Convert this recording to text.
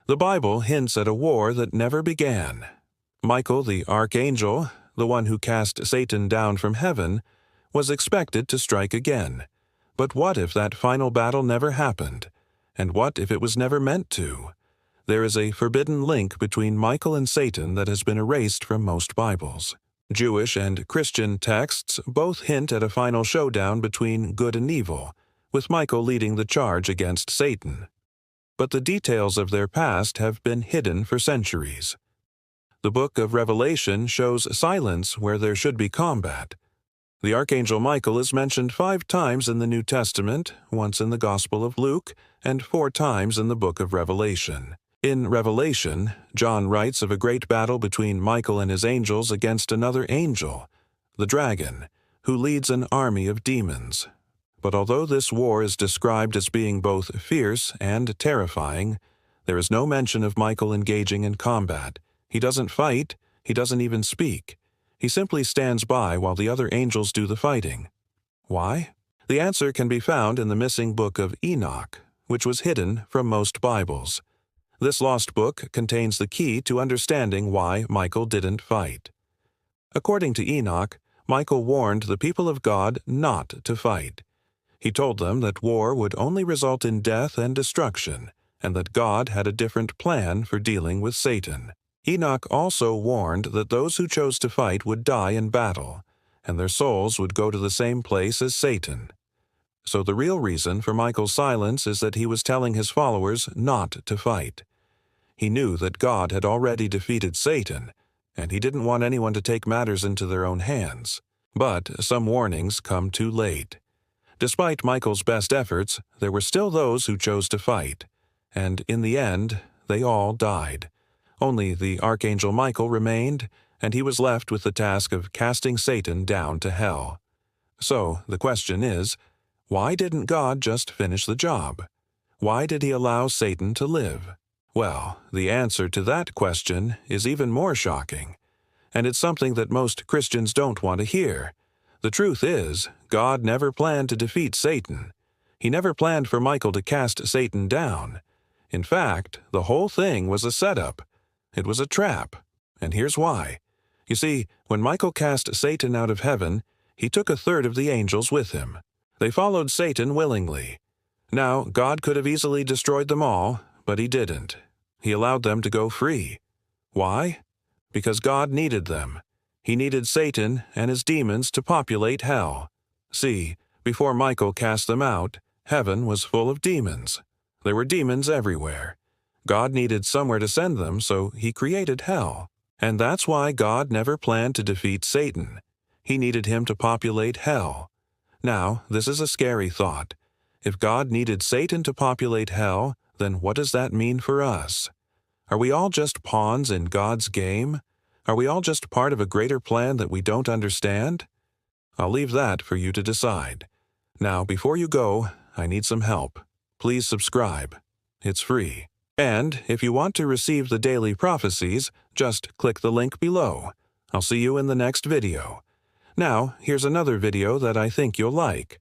The Bible hints at a war that never began. Michael the Archangel, the one who cast Satan down from heaven, was expected to strike again. But what if that final battle never happened? And what if it was never meant to? There is a forbidden link between Michael and Satan that has been erased from most Bibles. Jewish and Christian texts both hint at a final showdown between good and evil, with Michael leading the charge against Satan. But the details of their past have been hidden for centuries. The book of Revelation shows silence where there should be combat. The Archangel Michael is mentioned 5 times in the New Testament, once in the Gospel of Luke, and 4 times in the book of Revelation. In Revelation, John writes of a great battle between Michael and his angels against another angel, the dragon, who leads an army of demons. But although this war is described as being both fierce and terrifying, there is no mention of Michael engaging in combat. He doesn't fight, he doesn't even speak. He simply stands by while the other angels do the fighting. Why? The answer can be found in the missing book of Enoch, which was hidden from most Bibles. This lost book contains the key to understanding why Michael didn't fight. According to Enoch, Michael warned the people of God not to fight. He told them that war would only result in death and destruction, and that God had a different plan for dealing with Satan. Enoch also warned that those who chose to fight would die in battle, and their souls would go to the same place as Satan. So the real reason for Michael's silence is that he was telling his followers not to fight. He knew that God had already defeated Satan, and he didn't want anyone to take matters into their own hands. But some warnings come too late. Despite Michael's best efforts, there were still those who chose to fight, and in the end, they all died. Only the Archangel Michael remained, and he was left with the task of casting Satan down to hell. So, the question is, why didn't God just finish the job? Why did he allow Satan to live? Well, the answer to that question is even more shocking, and it's something that most Christians don't want to hear. The truth is, God never planned to defeat Satan. He never planned for Michael to cast Satan down. In fact, the whole thing was a setup. It was a trap, and here's why. You see, when Michael cast Satan out of heaven, he took 1/3 of the angels with him. They followed Satan willingly. Now, God could have easily destroyed them all, but he didn't. He allowed them to go free. Why? Because God needed them. He needed Satan and his demons to populate hell. See, before Michael cast them out, heaven was full of demons. There were demons everywhere. God needed somewhere to send them, so he created hell. And that's why God never planned to defeat Satan. He needed him to populate hell. Now, this is a scary thought. If God needed Satan to populate hell, then what does that mean for us? Are we all just pawns in God's game? Are we all just part of a greater plan that we don't understand? I'll leave that for you to decide. Now, before you go, I need some help. Please subscribe. It's free. And if you want to receive the daily prophecies, just click the link below. I'll see you in the next video. Now, here's another video that I think you'll like.